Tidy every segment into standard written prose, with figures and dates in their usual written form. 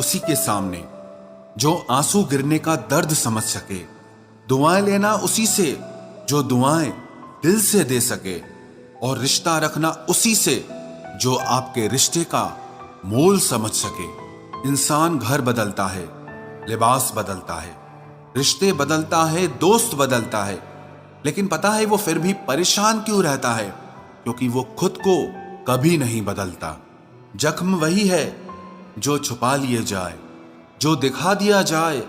उसी के सामने जो आंसू गिरने का दर्द समझ सके, दुआएं लेना उसी से जो दुआएं दिल से दे सके, और रिश्ता रखना उसी से जो आपके रिश्ते का मोल समझ सके। इंसान घर बदलता है, लिबास बदलता है, रिश्ते बदलता है, दोस्त बदलता है, लेकिन पता है वो फिर भी परेशान क्यों रहता है? क्योंकि वो खुद को कभी नहीं बदलता। जख्म वही है जो छुपा लिए जाए, जो दिखा दिया जाए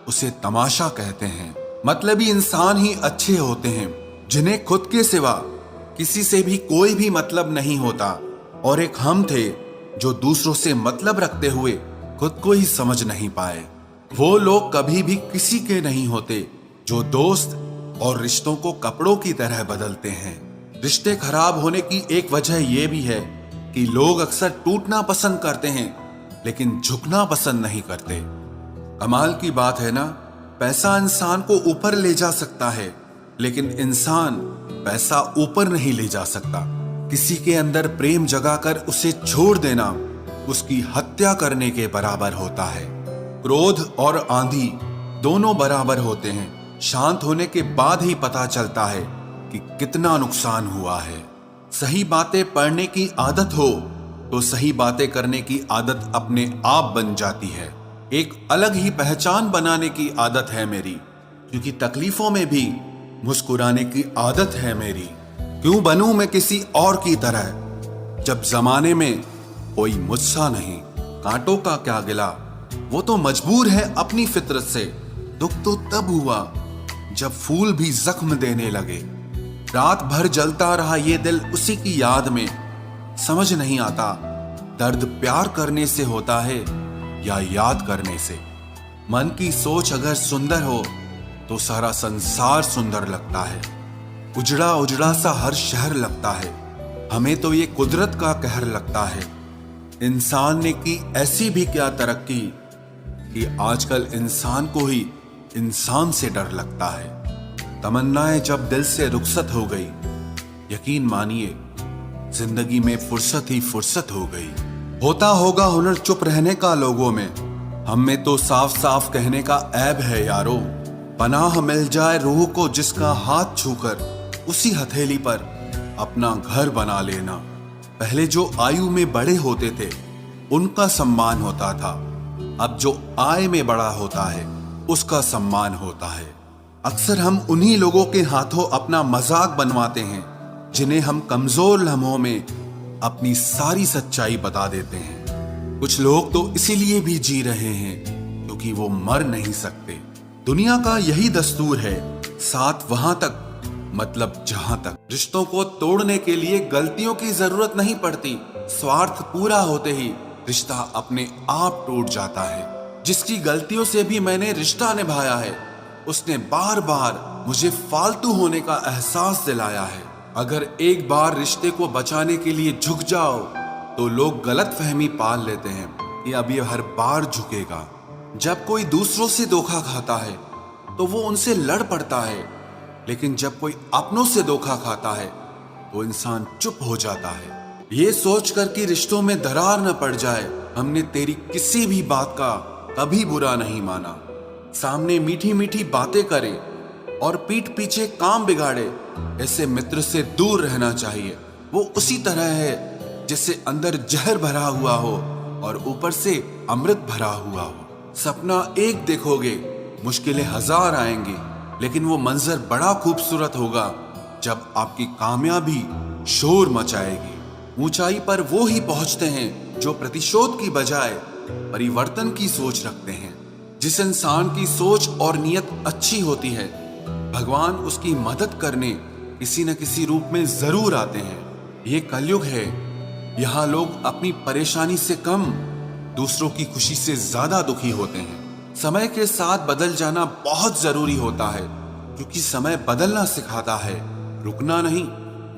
उसे तमाशा कहते हैं। मतलबी इंसान ही अच्छे होते हैं जिन्हें खुद के सिवा किसी से भी कोई भी मतलब नहीं होता, और एक हम थे जो दूसरों से मतलब रखते हुए खुद को ही समझ नहीं पाए। वो लोग कभी भी किसी के नहीं होते जो दोस्त और रिश्तों को कपड़ों की तरह बदलते हैं। रिश्ते खराब होने की एक वजह यह भी है कि लोग अक्सर टूटना पसंद करते हैं लेकिन झुकना पसंद नहीं करते। कमाल की बात है ना, पैसा इंसान को ऊपर ले जा सकता है लेकिन इंसान पैसा ऊपर नहीं ले जा सकता। किसी के अंदर प्रेम जगाकर उसे छोड़ देना उसकी हत्या करने के बराबर होता है। क्रोध और आंधी दोनों बराबर होते हैं। शांत होने के बाद ही पता चलता है कि कितना नुकसान हुआ है। सही बातें पढ़ने की आदत हो तो सही बातें करने की आदत अपने आप बन जाती है। एक अलग ही पहचान बनाने की आदत है मेरी, क्योंकि तकलीफों में भी मुस्कुराने की आदत है मेरी। क्यों बनूं मैं किसी और की तरह जब जमाने में कोई मुझसा नहीं। कांटों का क्या गिला, वो तो मजबूर है अपनी फितरत से। दुख तो तब हुआ जब फूल भी जख्म देने लगे। रात भर जलता रहा ये दिल उसी की याद में। समझ नहीं आता दर्द प्यार करने से होता है या याद करने से। मन की सोच अगर सुंदर हो तो सारा संसार सुंदर लगता है। उजड़ा उजड़ा सा हर शहर लगता है। हमें तो ये कुदरत का कहर लगता है। इंसान ने की ऐसी भी क्या तरक्की कि आजकल इंसान को ही इंसान से डर लगता है। तमन्नाएं जब दिल से रुखसत हो गई, यकीन मानिए जिंदगी में फुर्सत ही फुर्सत हो गई। होता होगा हुनर चुप रहने का लोगों में, हम में तो साफ साफ कहने का ऐब है यारो। पनाह मिल जाए रूह को जिसका हाथ छूकर उसी हथेली पर अपना घर बना लेना। पहले जो आयु में बड़े होते थे उनका सम्मान होता था, अब जो आय में बड़ा होता है उसका सम्मान होता है। अक्सर हम उन्हीं लोगों के हाथों अपना मजाक बनवाते हैं जिन्हें हम कमजोर लम्हों में अपनी सारी सच्चाई बता देते हैं। कुछ लोग तो इसीलिए भी जी रहे हैं क्योंकि वो मर नहीं सकते। दुनिया का यही दस्तूर है, साथ वहां तक मतलब जहां तक। रिश्तों को तोड़ने के लिए गलतियों की जरूरत नहीं पड़ती। स्वार्थ पूरा होते ही रिश्ता अपने आप टूट जाता है। जिसकी गलतियों से भी मैंने रिश्ता निभाया है उसने बार बार मुझे फालतू होने का एहसास दिलाया है। अगर एक बार रिश्ते को बचाने के लिए झुक जाओ तो लोग गलत फहमी पाल लेते हैं कि अब ये हर बार झुकेगा। जब कोई दूसरों से धोखा खाता है तो वो उनसे लड़ पड़ता है, लेकिन जब कोई अपनों से धोखा खाता है तो इंसान चुप हो जाता है। ये सोचकर कि रिश्तों में दरार न पड़ जाए, हमने तेरी किसी भी बात का कभी बुरा नहीं माना। सामने मीठी मीठी बातें करे और पीठ पीछे काम बिगाड़े, ऐसे मित्र से दूर रहना चाहिए। वो उसी तरह है जैसे अंदर जहर भरा हुआ हो और ऊपर से अमृत भरा हुआ हो। सपना एक देखोगे, मुश्किलें हजार आएंगी, लेकिन वो मंजर बड़ा खूबसूरत होगा जब आपकी कामयाबी शोर मचाएगी। ऊंचाई पर वो ही पहुंचते हैं जो प्रतिशोध की बजाय परिवर्तन की सोच रखते हैं। जिस इंसान की सोच और नियत अच्छी होती है, भगवान उसकी मदद करने किसी न किसी रूप में जरूर आते हैं। ये कलयुग है, यहाँ लोग अपनी परेशानी से कम दूसरों की खुशी से ज्यादा दुखी होते हैं। समय के साथ बदल जाना बहुत जरूरी होता है, क्योंकि समय बदलना सिखाता है, रुकना नहीं।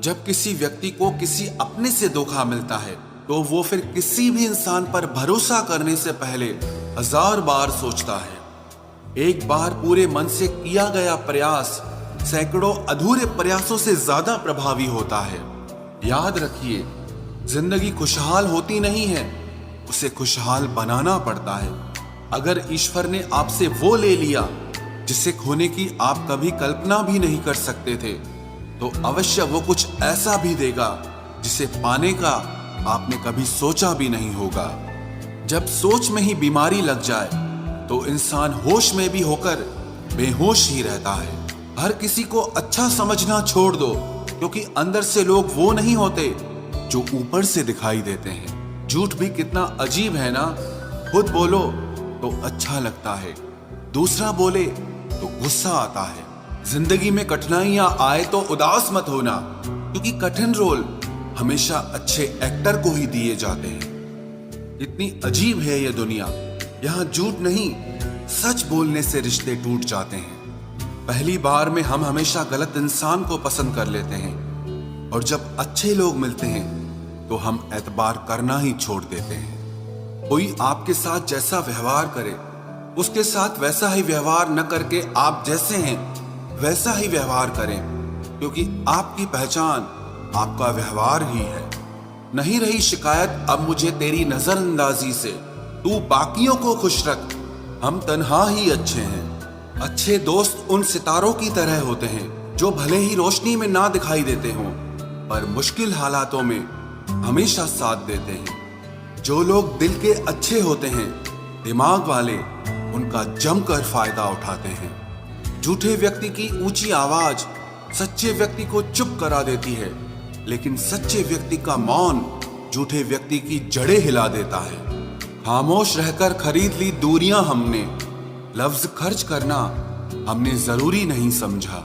जब किसी व्यक्ति को किसी अपने से धोखा मिलता है तो वो फिर किसी भी इंसान पर भरोसा करने से पहले हजार बार सोचता है। एक बार पूरे मन से किया गया प्रयास सैकड़ों अधूरे प्रयासों से ज्यादा प्रभावी होता है। याद रखिए, जिंदगी खुशहाल होती नहीं है, उसे खुशहाल बनाना पड़ता है। अगर ईश्वर ने आपसे वो ले लिया जिसे खोने की आप कभी कल्पना भी नहीं कर सकते थे, तो अवश्य वो कुछ ऐसा भी देगा जिसे पाने का आपने कभी सोचा भी नहीं होगा। जब सोच में ही बीमारी लग जाए तो इंसान होश में भी होकर बेहोश ही रहता है। हर किसी को अच्छा समझना छोड़ दो, क्योंकि अंदर से लोग वो नहीं होते जो ऊपर से दिखाई देते हैं। झूठ भी कितना अजीब है ना। खुद बोलो तो अच्छा लगता है, दूसरा बोले तो गुस्सा आता है। जिंदगी में कठिनाइयां आए तो उदास मत होना, क्योंकि कठिन रोल हमेशा अच्छे एक्टर को ही दिए जाते हैं। इतनी अजीब है ये दुनिया, यहाँ झूठ नहीं सच बोलने से रिश्ते टूट जाते हैं। पहली बार में हम हमेशा गलत इंसान को पसंद कर लेते हैं, और जब अच्छे लोग मिलते हैं तो हम एतबार करना ही छोड़ देते हैं। कोई आपके साथ जैसा व्यवहार करे, उसके साथ वैसा ही व्यवहार न करके आप जैसे हैं वैसा ही व्यवहार करें, क्योंकि आपकी पहचान आपका व्यवहार ही है। नहीं रही शिकायत अब मुझे तेरी नजरअंदाजी से, तू बाकियों को खुश रख, हम तन्हा ही अच्छे हैं। अच्छे दोस्त उन सितारों की तरह होते हैं जो भले ही रोशनी में ना दिखाई देते हों, पर मुश्किल हालातों में हमेशा साथ देते हैं। जो लोग दिल के अच्छे होते हैं, दिमाग वाले, उनका जमकर फायदा उठाते हैं। झूठे व्यक्ति की ऊंची आवाज सच्चे व्यक्ति को चुप करा देती है, लेकिन सच्चे व्यक्ति का मौन झूठे व्यक्ति की जड़ें हिला देता है। खामोश रहकर खरीद ली दूरियां हमने, लफ्ज खर्च करना हमने जरूरी नहीं समझा।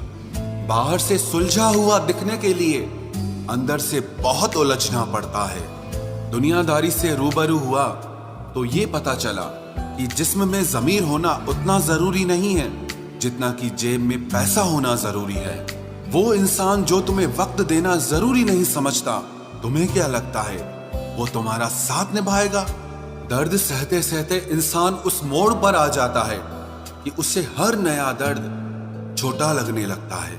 बाहर से सुलझा हुआ दिखने के लिए अंदर से बहुत उलझना पड़ता है। दुनियादारी से रूबरू हुआ तो ये पता चला कि जिस्म में ज़मीर होना उतना जरूरी नहीं है जितना कि जेब में पैसा होना जरूरी है। वो इंसान जो तुम्हें वक्त देना जरूरी नहीं समझता, तुम्हें क्या लगता है वो तुम्हारा साथ निभाएगा? दर्द सहते सहते इंसान उस मोड़ पर आ जाता है कि उसे हर नया दर्द छोटा लगने लगता है।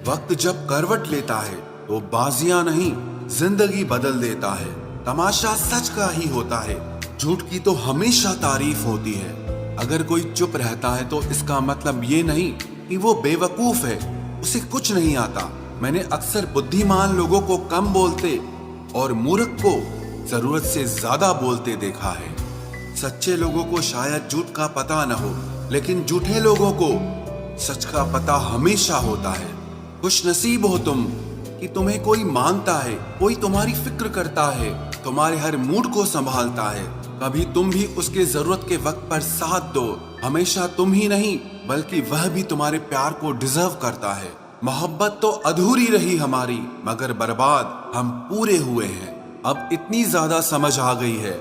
वक्त जब करवट लेता है तो बाजियां नहीं जिंदगी बदल देता है। तमाशा सच का ही होता है, झूठ की तो हमेशा तारीफ होती है। अगर कोई चुप रहता है तो इसका मतलब ये नहीं कि वो बेवकूफ है, उसे कुछ नहीं आता। मैंने अक्सर बुद्धिमान लोगों को कम बोलते और मूर्ख को जरूरत से ज्यादा बोलते देखा है। सच्चे लोगों को शायद झूठ का पता न हो, लेकिन झूठे लोगों को सच का पता हमेशा होता है। खुश नसीब हो तुम कि तुम्हें कोई मानता है, कोई तुम्हारी फिक्र करता है, तुम्हारे हर मूड को संभालता है। कभी तुम भी उसके जरूरत के वक्त पर साथ दो। हमेशा तुम ही नहीं बल्कि वह भी तुम्हारे प्यार को डिजर्व करता है। मोहब्बत तो अधूरी रही हमारी, मगर बर्बाद हम पूरे हुए हैं। अब इतनी ज्यादा समझ आ गई है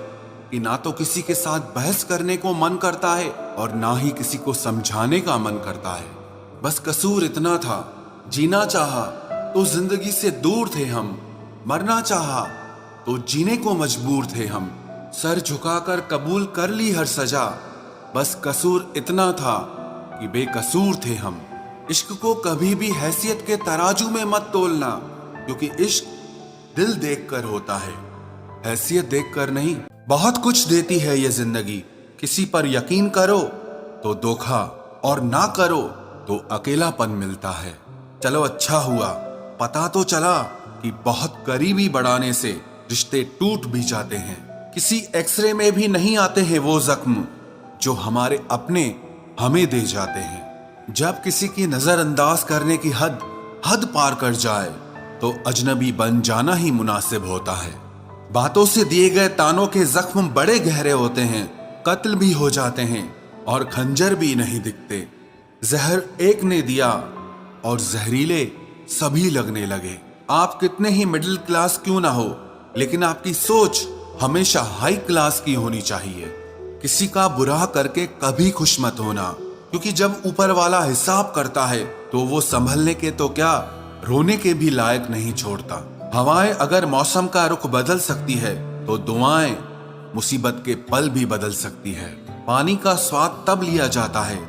कि ना तो किसी के साथ बहस करने को मन करता है और ना ही किसी को समझाने का मन करता है। बस कसूर इतना था, जीना चाहा तो जिंदगी से दूर थे हम, मरना चाहा तो जीने को मजबूर थे हम। सर झुकाकर कबूल कर ली हर सजा, बस कसूर इतना था कि बेकसूर थे हम। इश्क को कभी भी हैसियत के तराजू में मत तोलना, क्योंकि इश्क दिल देखकर होता है, हैसियत देखकर नहीं। बहुत कुछ देती है ये जिंदगी, किसी पर यकीन करो तो धोखा और ना करो तो अकेलापन मिलता है। चलो अच्छा हुआ पता तो चला कि बहुत करीबी बढ़ाने से रिश्ते टूट भी जाते हैं। किसी एक्सरे में भी नहीं आते हैं वो जख्म जो हमारे अपने हमें दे जाते हैं। जब किसी की नजरअंदाज करने की हद पार कर जाए तो अजनबी बन जाना ही मुनासिब होता है। बातों से दिए गए तानों के जख्म बड़े गहरे होते हैं, कत्ल भी हो जाते हैं और खंजर भी नहीं दिखते। जहर एक ने दिया और जहरीले सभी लगने लगे। आप कितने ही मिडिल क्लास क्यों ना हो, लेकिन आपकी सोच हमेशा हाई क्लास की होनी चाहिए। किसी का बुरा करके कभी खुश मत होना, क्योंकि जब ऊपर वाला हिसाब करता है तो वो संभलने के तो क्या रोने के भी लायक नहीं छोड़ता। हवाएं अगर मौसम का रुख बदल सकती है तो दुआएं मुसीबत के पल भी बदल सकती है। पानी का स्वाद तब लिया जाता है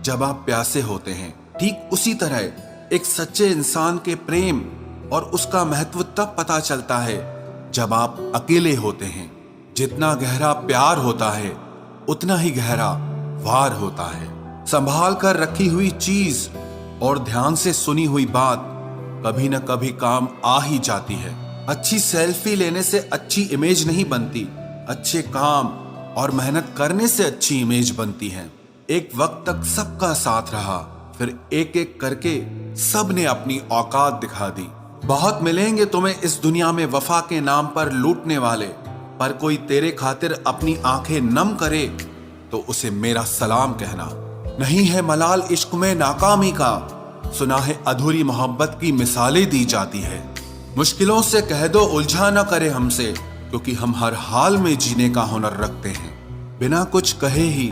जब आप प्यासे होते हैं। ठीक उसी तरह एक सच्चे इंसान के प्रेम और उसका महत्व तब पता चलता है जब आप अकेले होते हैं। जितना गहरा प्यार होता है उतना ही गहरा वार होता है। संभाल कर रखी हुई चीज और ध्यान से सुनी हुई बात कभी न कभी काम आ ही जाती है। अच्छी सेल्फी लेने से अच्छी इमेज नहीं बनती, अच्छे काम और मेहनत करने से अच्छी इमेज बनती है। एक वक्त तक सबका साथ रहा, फिर एक एक करके सब ने अपनी औकात दिखा दी। बहुत मिलेंगे तुम्हें इस दुनिया में वफा के नाम पर लूटने वाले, पर कोई तेरे खातिर अपनी आंखें नम करे तो उसे मेरा सलाम कहना। नहीं है मलाल इश्क में नाकामी का, सुना है अधूरी मोहब्बत की मिसालें दी जाती है। मुश्किलों से कह दो उलझा न करे हमसे, क्योंकि हम हर हाल में जीने का हुनर रखते हैं। बिना कुछ कहे ही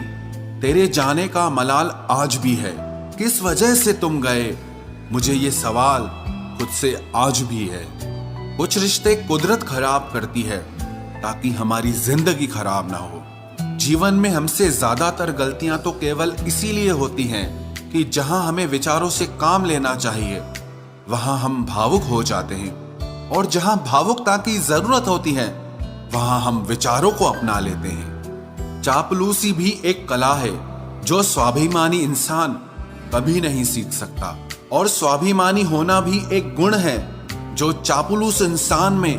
तेरे जाने का मलाल आज भी है। किस वजह से तुम गए, मुझे ये सवाल खुद से आज भी है। कुछ रिश्ते कुदरत खराब करती है ताकि हमारी जिंदगी खराब ना हो। जीवन में हमसे ज्यादातर गलतियां तो केवल इसीलिए होती हैं कि जहां हमें विचारों से काम लेना चाहिए वहां हम भावुक हो जाते हैं, और जहां भावुकता की जरूरत होती है वहां हम विचारों को अपना लेते हैं। चापलूसी भी एक कला है जो स्वाभिमानी इंसान कभी नहीं सीख सकता, और स्वाभिमानी होना भी एक गुण है जो चापलूस इंसान में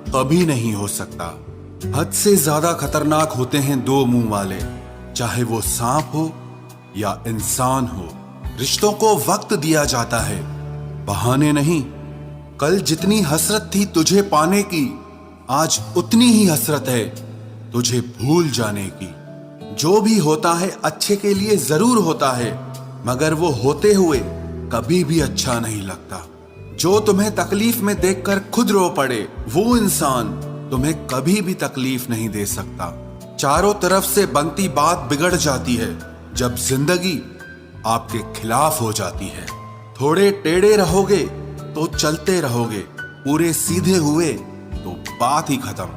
कभी नहीं हो सकता। हद से ज्यादा खतरनाक होते हैं दो मुंह वाले, चाहे वो सांप हो या इंसान हो। रिश्तों को वक्त दिया जाता है, बहाने नहीं। कल जितनी हसरत थी तुझे पाने की, आज उतनी ही हसरत है तुझे भूल जाने की। जो भी होता है अच्छे के लिए जरूर होता है, मगर वो होते हुए कभी भी अच्छा नहीं लगता। जो तुम्हें तकलीफ में देखकर खुद रो पड़े, वो इंसान तुम्हें कभी भी तकलीफ नहीं दे सकता। चारों तरफ से बनती बात बिगड़ जाती है जब जिंदगी आपके खिलाफ हो जाती है। थोड़े टेढ़े रहोगे तो चलते रहोगे, पूरे सीधे हुए तो बात ही खत्म।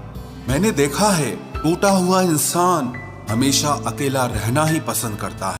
मैंने देखा है टूटा हुआ इंसान हमेशा अकेला रहना ही पसंद करता